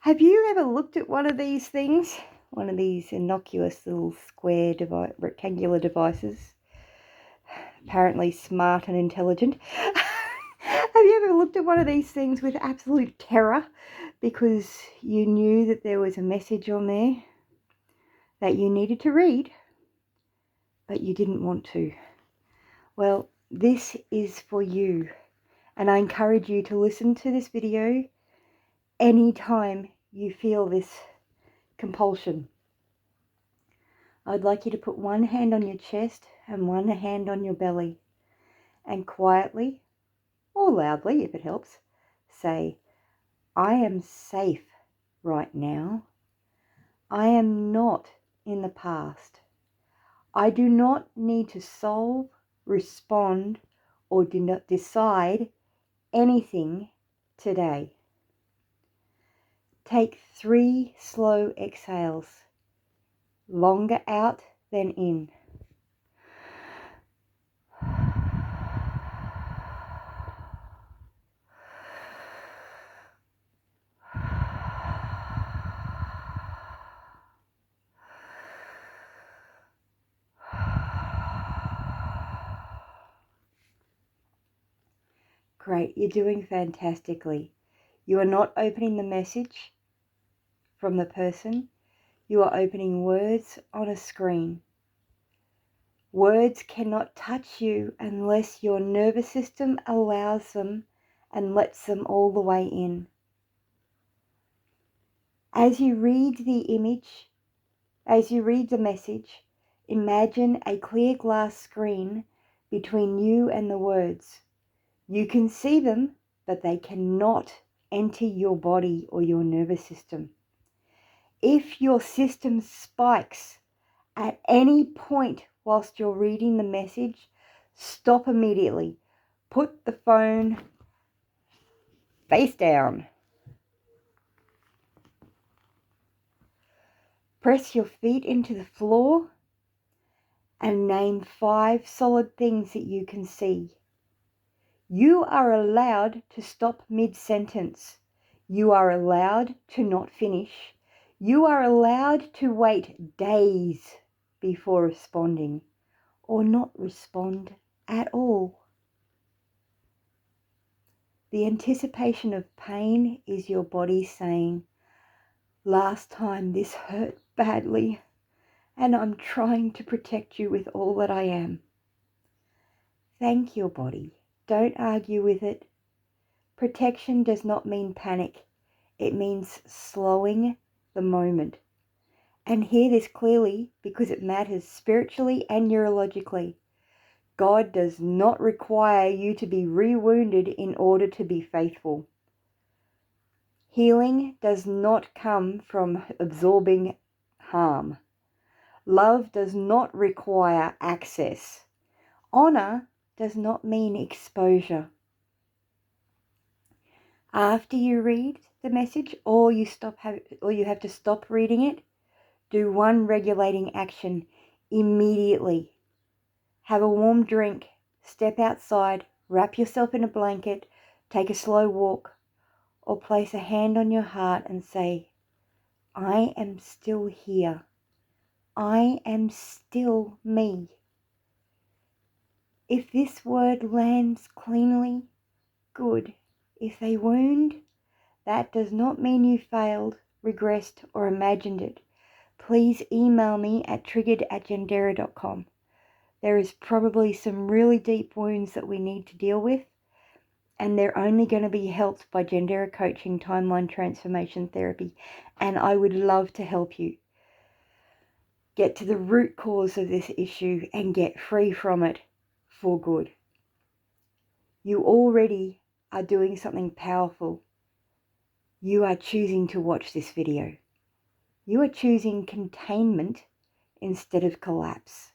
Have you ever looked at one of these things? One of these innocuous little square rectangular devices, apparently smart and intelligent. Have you ever looked at one of these things with absolute terror because you knew that there was a message on there that you needed to read, but you didn't want to? Well, this is for you, and I encourage you to listen to this video anytime you feel this compulsion. I'd like you to put one hand on your chest and one hand on your belly, and quietly, or loudly if it helps, say, I am safe right now. I am not in the past. I do not need to solve, respond, or do not decide anything today. Take 3 slow exhales, longer out than in. Great, you're doing fantastically. You are not opening the message from the person. You are opening words on a screen. Words cannot touch you unless your nervous system allows them and lets them all the way in. As you read the image, as you read the message, imagine a clear glass screen between you and the words. You can see them, but they cannot enter your body or your nervous system. If your system spikes at any point whilst you're reading the message, stop immediately. Put the phone face down. Press your feet into the floor and name 5 solid things that you can see. You are allowed to stop mid-sentence. You are allowed to not finish. You are allowed to wait days before responding, or not respond at all. The anticipation of pain is your body saying, last time this hurt badly, and I'm trying to protect you with all that I am. Thank your body. Don't argue with it. Protection does not mean panic. It means slowing the moment. And hear this clearly because it matters spiritually and neurologically. God does not require you to be re-wounded in order to be faithful. Healing does not come from absorbing harm. Love does not require access. Honor does not mean exposure. After you read the message, or you have to stop reading it, do one regulating action immediately. Have a warm drink, step outside, wrap yourself in a blanket, take a slow walk, or place a hand on your heart and say, I am still here. I am still me. If this word lands cleanly, good. If they wound, that does not mean you failed, regressed, or imagined it. Please email me at triggered@jendera.com. There is probably some really deep wounds that we need to deal with, and they're only going to be helped by Jendera Coaching Timeline Transformation Therapy, and I would love to help you get to the root cause of this issue and get free from it for good. You already are doing something powerful. You are choosing to watch this video. You are choosing containment instead of collapse.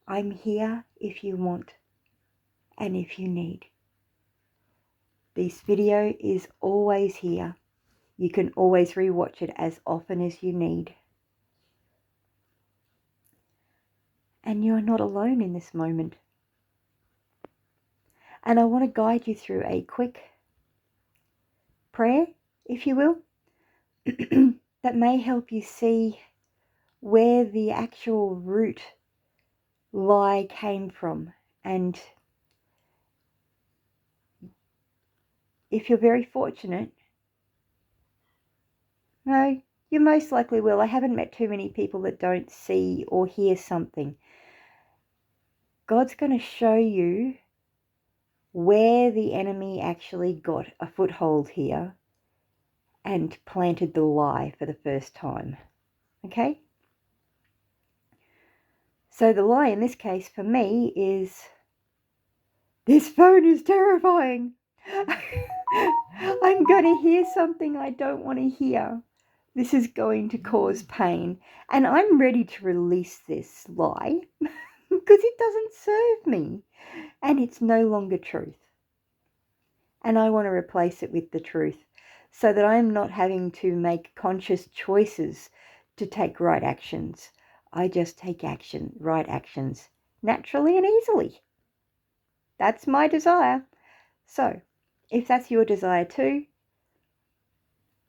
I'm here if you want and if you need. This video is always here. You can always rewatch it as often as you need. And you are not alone in this moment. And I want to guide you through a quick prayer, if you will, that may help you see where the actual root lie came from. And if you're very fortunate, no, you most likely will. I haven't met too many people that don't see or hear something. God's going to show you where the enemy actually got a foothold here and planted the lie for the first time. Okay? So the lie in this case for me is, this phone is terrifying. I'm going to hear something I don't want to hear. This is going to cause pain. And I'm ready to release this lie because it doesn't serve me. And it's no longer truth. And I want to replace it with the truth so that I'm not having to make conscious choices to take right actions. I just take right actions, naturally and easily. That's my desire. So, if that's your desire too,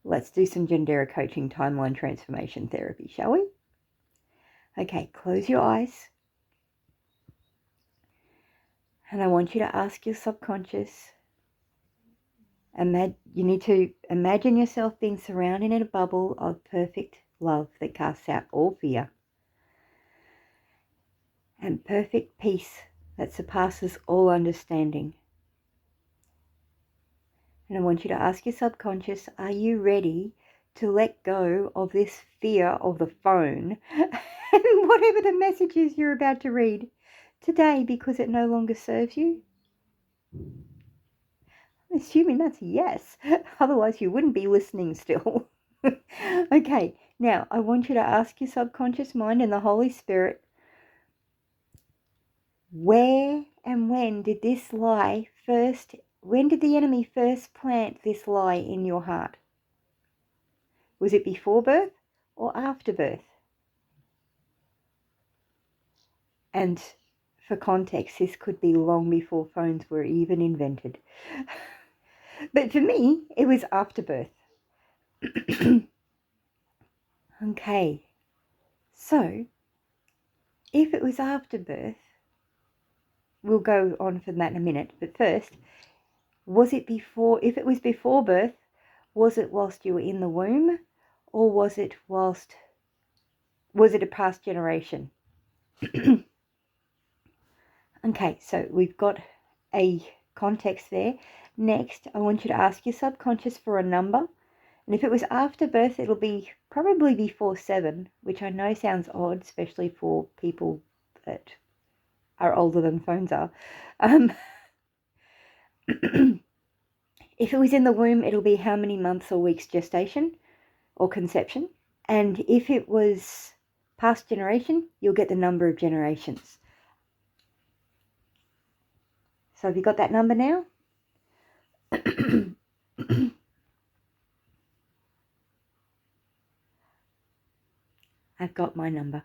let's do some Gendera coaching timeline transformation therapy, shall we? Okay, close your eyes. And I want you to ask your subconscious. You need to imagine yourself being surrounded in a bubble of perfect love that casts out all fear. And perfect peace that surpasses all understanding. And I want you to ask your subconscious, are you ready to let go of this fear of the phone and whatever the message is you're about to read today because it no longer serves you? I'm assuming that's a yes. Otherwise you wouldn't be listening still. Okay, now I want you to ask your subconscious mind and the Holy Spirit, where and when did the enemy first plant this lie in your heart? Was it before birth or after birth? And for context, this could be long before phones were even invented. But for me, it was after birth. Okay, so if it was after birth, we'll go on for that in a minute, but first, if it was before birth, was it whilst you were in the womb, or was it a past generation? Okay, so we've got a context there. Next, I want you to ask your subconscious for a number. And if it was after birth, it'll be probably before 7, which I know sounds odd, especially for people that are older than phones are. If it was in the womb, it'll be how many months or weeks gestation or conception. And if it was past generation, you'll get the number of generations. So have you got that number now? I've got my number.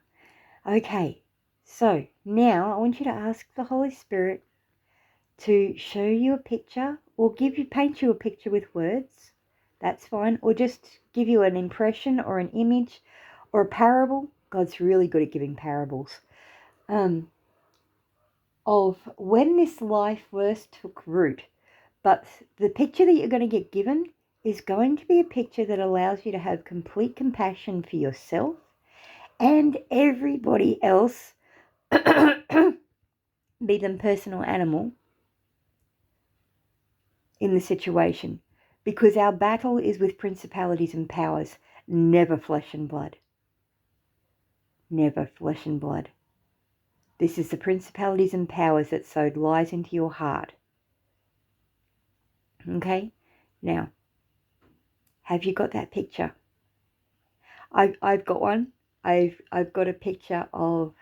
Okay, so now I want you to ask the Holy Spirit to show you a picture or paint you a picture with words. That's fine. Or just give you an impression or an image or a parable. God's really good at giving parables. Of when this lie first took root. But the picture that you're going to get given is going to be a picture that allows you to have complete compassion for yourself and everybody else, be them person or animal, in the situation. Because our battle is with principalities and powers, never flesh and blood. Never flesh and blood. This is the principalities and powers that sowed lies into your heart. Okay? Now, have you got that picture? I've got one. I've got a picture of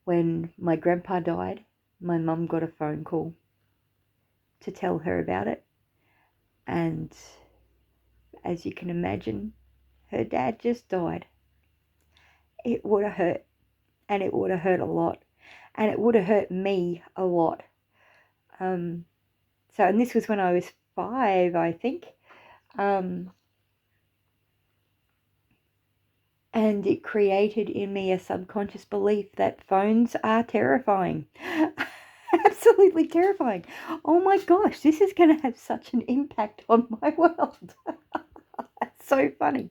when my grandpa died. My mum got a phone call to tell her about it. And as you can imagine, her dad just died. It would have hurt. And it would have hurt a lot. And it would have hurt me a lot. And this was when I was 5, I think. And it created in me a subconscious belief that phones are terrifying. Absolutely terrifying. Oh my gosh, this is going to have such an impact on my world. That's so funny.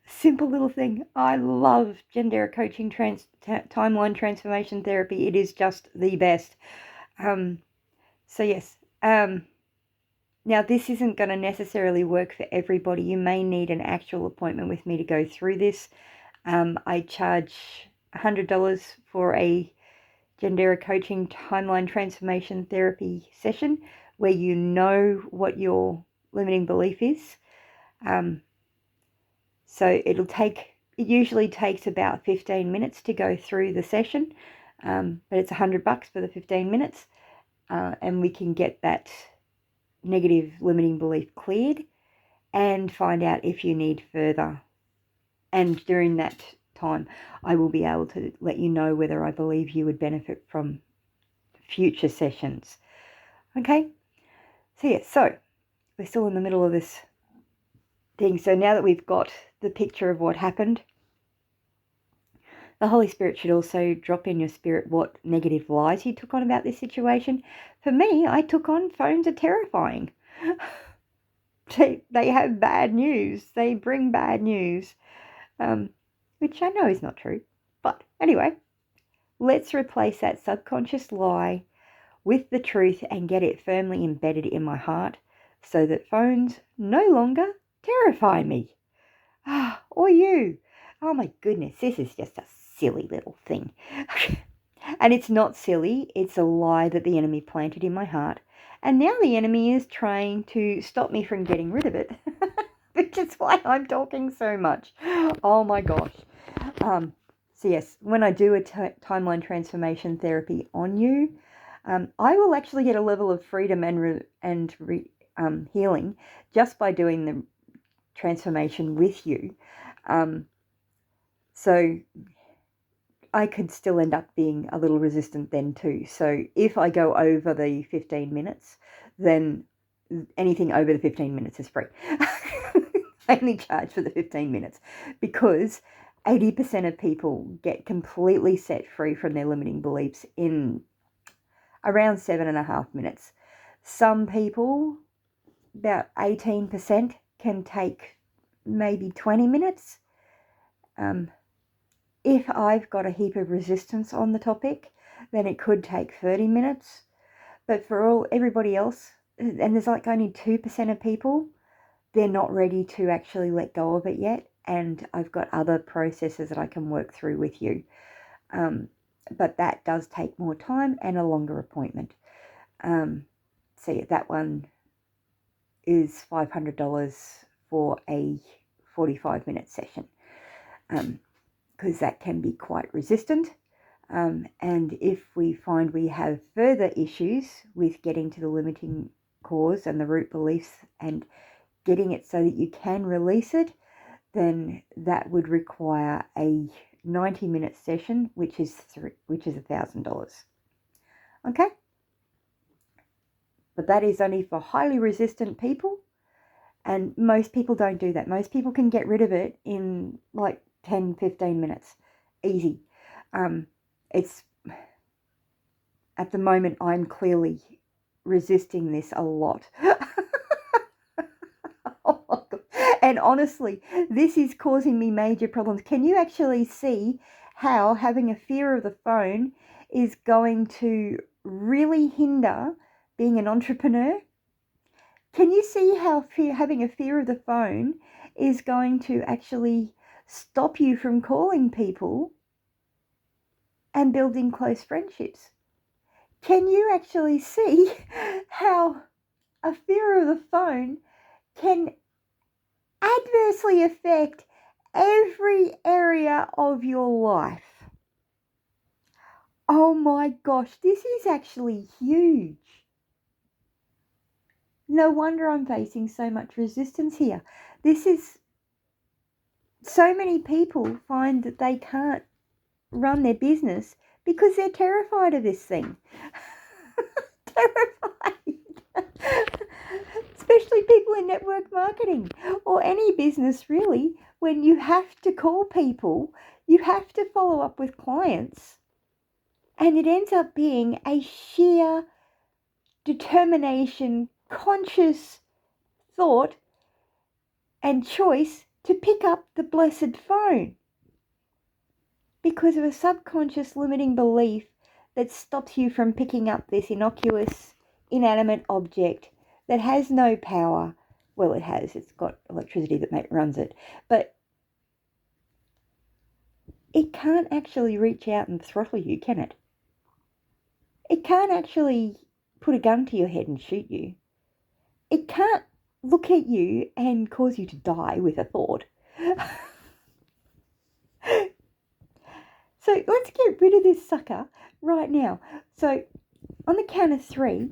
Simple little thing. I love Gendera coaching, timeline transformation therapy. It is just the best. So yes. Now this isn't going to necessarily work for everybody. You may need an actual appointment with me to go through this. I charge $100 for a Gendera coaching timeline transformation therapy session where you know what your limiting belief is. So it usually takes about 15 minutes to go through the session, but it's $100 for the 15 minutes, and we can get that negative limiting belief cleared and find out if you need further. And during that time, I will be able to let you know whether I believe you would benefit from future sessions. Okay? So yeah, so we're still in the middle of this thing. So now that we've got the picture of what happened, the Holy Spirit should also drop in your spirit what negative lies you took on about this situation. For me, I took on phones are terrifying. They have bad news. They bring bad news, which I know is not true. But anyway, let's replace that subconscious lie with the truth and get it firmly embedded in my heart so that phones no longer terrify me. Or you. Oh my goodness, this is just a silly little thing. And it's not silly, it's a lie that the enemy planted in my heart. And now the enemy is trying to stop me from getting rid of it, which is why I'm talking so much. Oh my gosh. So yes, when I do a timeline transformation therapy on you, I will actually get a level of freedom and healing just by doing the transformation with you. So I could still end up being a little resistant then too. So if I go over the 15 minutes, then anything over the 15 minutes is free. I only charge for the 15 minutes because 80% of people get completely set free from their limiting beliefs in around 7.5 minutes. Some people, about 18%, can take maybe 20 minutes. If I've got a heap of resistance on the topic, then it could take 30 minutes. But for everybody else, and there's like only 2% of people, they're not ready to actually let go of it yet. And I've got other processes that I can work through with you. But that does take more time and a longer appointment. So yeah, that one is $500 for a 45-minute session. Because that can be quite resistant. And if we find we have further issues with getting to the limiting cause and the root beliefs and getting it so that you can release it, then that would require a 90-minute session, which is $1,000. Okay? But that is only for highly resistant people, and most people don't do that. Most people can get rid of it in like 10-15 minutes. Easy. It's at the moment I'm clearly resisting this a lot. Oh my God. And honestly, this is causing me major problems. Can you actually see how having a fear of the phone is going to really hinder being an entrepreneur? Can you see how having a fear of the phone is going to actually stop you from calling people and building close friendships? Can you actually see how a fear of the phone can adversely affect every area of your life? Oh my gosh, this is actually huge. No wonder I'm facing so much resistance here. So many people find that they can't run their business because they're terrified of this thing. Terrified. especially people in network marketing or any business really, when you have to call people, you have to follow up with clients, and it ends up being a sheer determination, conscious thought and choice to pick up the blessed phone because of a subconscious limiting belief that stops you from picking up this innocuous, inanimate object that has no power. Well, it has. It's got electricity that runs it. But it can't actually reach out and throttle you, can it? It can't actually put a gun to your head and shoot you. It can't look at you and cause you to die with a thought. So let's get rid of this sucker right now. So on the count of 3,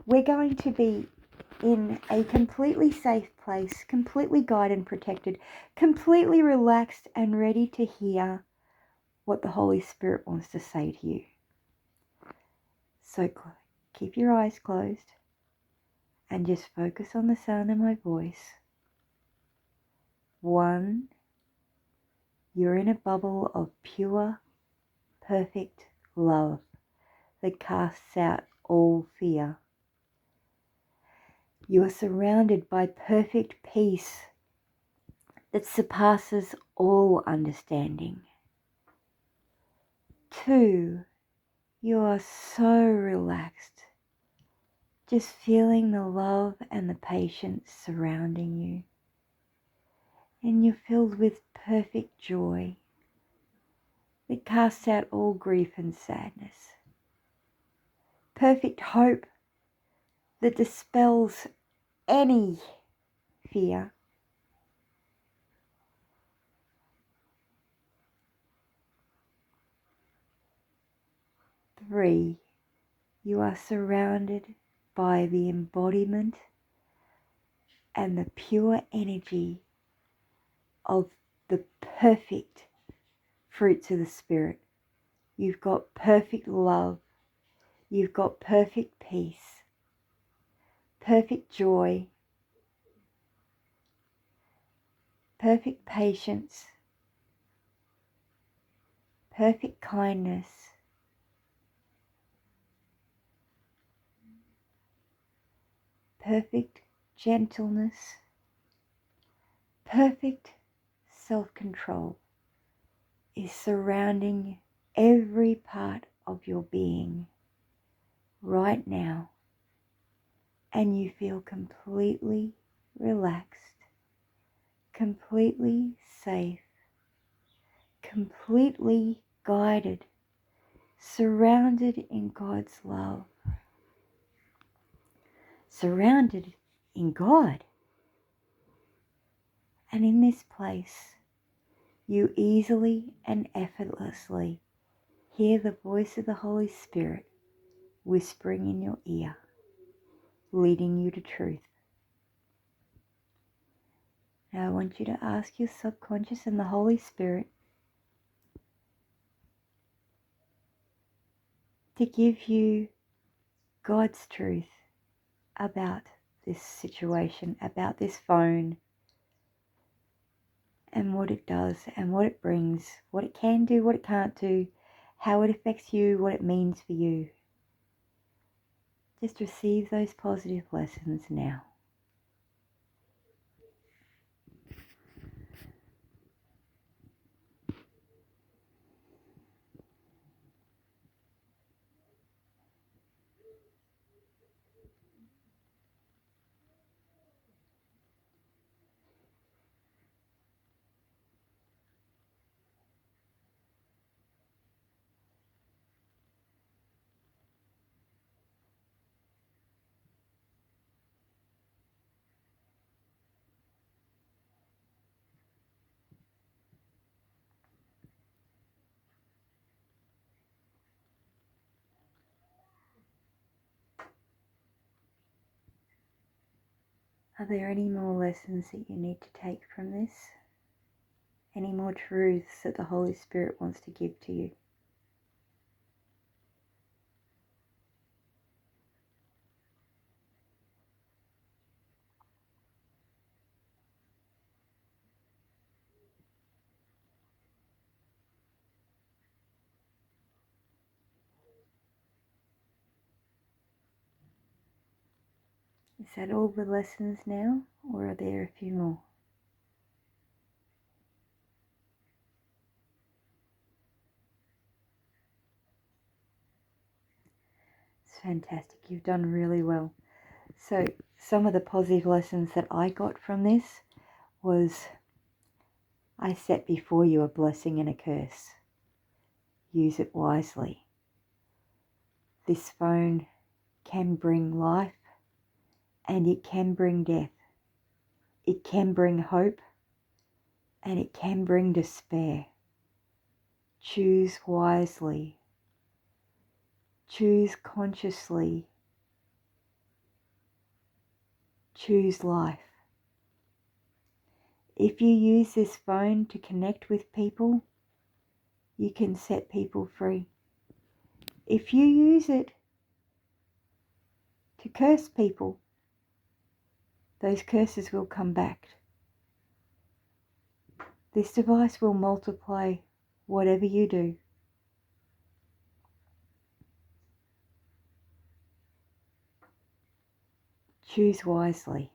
we're going to be in a completely safe place, completely guided and protected, completely relaxed and ready to hear what the Holy Spirit wants to say to you. So keep your eyes closed and just focus on the sound of my voice. 1, you're in a bubble of pure, perfect love that casts out all fear. You are surrounded by perfect peace that surpasses all understanding. 2, you are so relaxed, just feeling the love and the patience surrounding you. And you're filled with perfect joy that casts out all grief and sadness. Perfect hope that dispels any fear. 3, you are surrounded by the embodiment and the pure energy of the perfect fruits of the Spirit. You've got perfect love. You've got perfect peace, perfect joy, perfect patience, perfect kindness, perfect gentleness, perfect self-control is surrounding every part of your being right now, and you feel completely relaxed, completely safe, completely guided, surrounded in God's love, surrounded in God. And in this place, you easily and effortlessly hear the voice of the Holy Spirit whispering in your ear, leading you to truth. Now I want you to ask your subconscious and the Holy Spirit to give you God's truth about this situation, about this phone, and what it does and what it brings, what it can do, what it can't do, how it affects you, what it means for you. Just receive those positive lessons now. Are there any more lessons that you need to take from this? Any more truths that the Holy Spirit wants to give to you? Is that all the lessons now, or are there a few more? It's fantastic. You've done really well. So some of the positive lessons that I got from this was, I set before you a blessing and a curse. Use it wisely. This phone can bring life and it can bring death. It can bring hope and it can bring despair. Choose wisely. Choose consciously. Choose life. If you use this phone to connect with people, you can set people free. If you use it to curse people, those curses will come back. This device will multiply whatever you do. Choose wisely.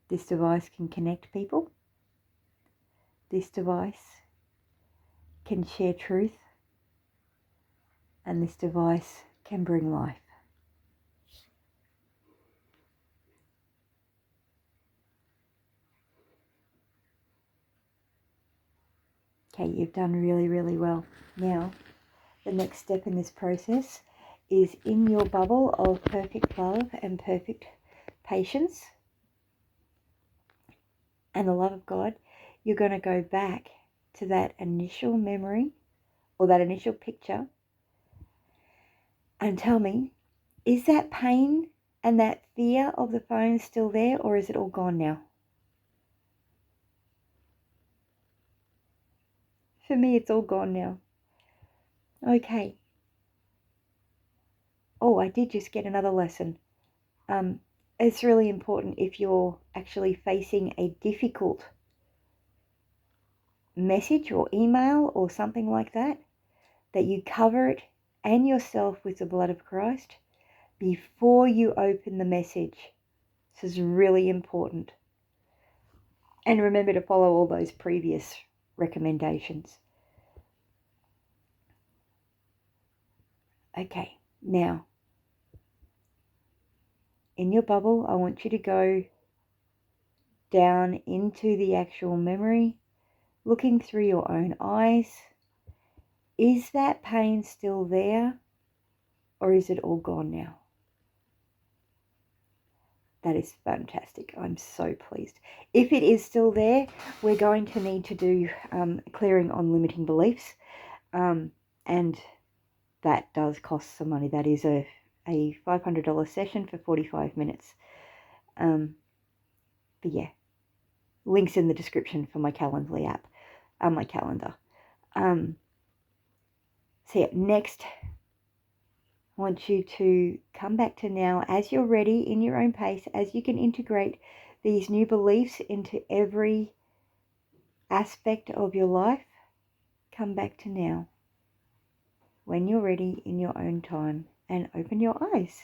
This device can connect people. This device can share truth. And this device can bring life. Okay, you've done really, really well. Now, the next step in this process is, in your bubble of perfect love and perfect patience and the love of God, you're going to go back to that initial memory or that initial picture and tell me, is that pain and that fear of the phone still there, or is it all gone now? For me, it's all gone now. Okay. Oh, I did just get another lesson. It's really important, if you're actually facing a difficult message or email or something like that, that you cover it and yourself with the blood of Christ before you open the message. This is really important. And remember to follow all those previous recommendations. Okay, now, in your bubble, I want you to go down into the actual memory, looking through your own eyes. Is that pain still there, or is it all gone now? That is fantastic. I'm so pleased. If it is still there, we're going to need to do clearing on limiting beliefs. And that does cost some money. That is a $500 session for 45 minutes. But yeah, links in the description for my Calendly app, my calendar. So yeah, next, I want you to come back to now as you're ready, in your own pace, as you can integrate these new beliefs into every aspect of your life. Come back to now when you're ready, in your own time, and open your eyes.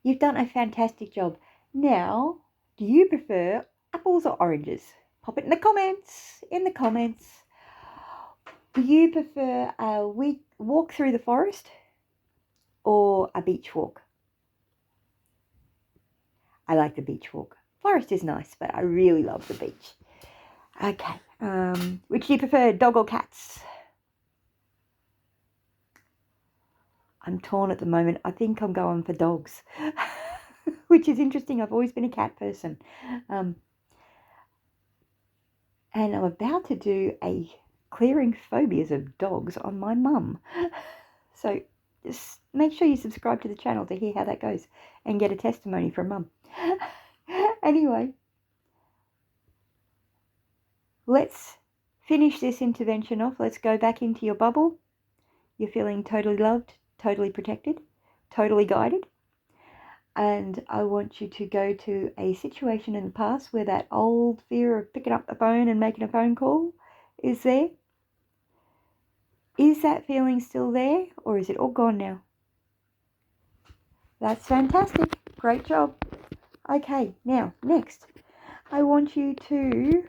You've done a fantastic job. Now, do you prefer apples or oranges? Pop it in the comments. Do you prefer a walk through the forest or a beach walk? I like the beach walk. Forest is nice, but I really love the beach. Okay. Which do you prefer, dog or cats? I'm torn at the moment. I think I'm going for dogs, which is interesting. I've always been a cat person. And I'm about to do a clearing phobias of dogs on my mum. So just make sure you subscribe to the channel to hear how that goes and get a testimony from mum. Anyway, let's finish this intervention off. Let's go back into your bubble. You're feeling totally loved, totally protected, totally guided. And I want you to go to a situation in the past where that old fear of picking up the phone and making a phone call is there. Is that feeling still there, or is it all gone now? That's fantastic. Great job. Okay, now, next, I want you to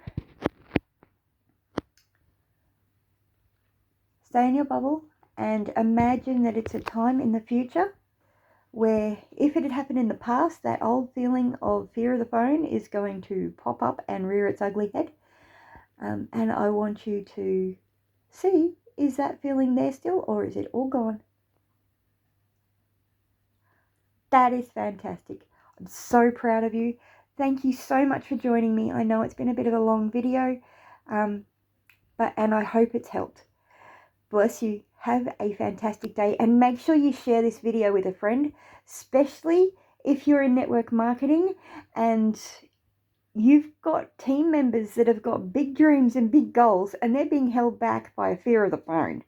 stay in your bubble and imagine that it's a time in the future where if it had happened in the past, that old feeling of fear of the phone is going to pop up and rear its ugly head. And I want you to see, is that feeling there still, or is it all gone? That is fantastic. I'm so proud of you. Thank you so much for joining me. I know it's been a bit of a long video, and I hope it's helped. Bless you. Have a fantastic day, and make sure you share this video with a friend, especially if you're in network marketing and you've got team members that have got big dreams and big goals and they're being held back by a fear of the phone.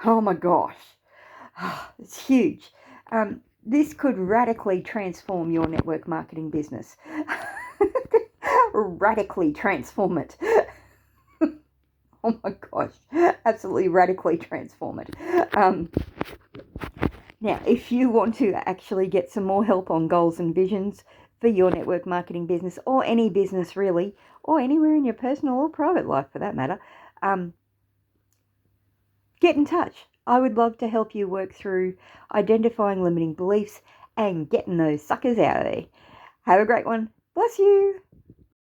Oh my gosh. It's huge. This could radically transform your network marketing business. Radically transform it. Oh my gosh. Absolutely radically transform it. Now, if you want to actually get some more help on goals and visions for your network marketing business, or any business really, or anywhere in your personal or private life for that matter, get in touch. I would love to help you work through identifying limiting beliefs and getting those suckers out of there. Have a great one. Bless you.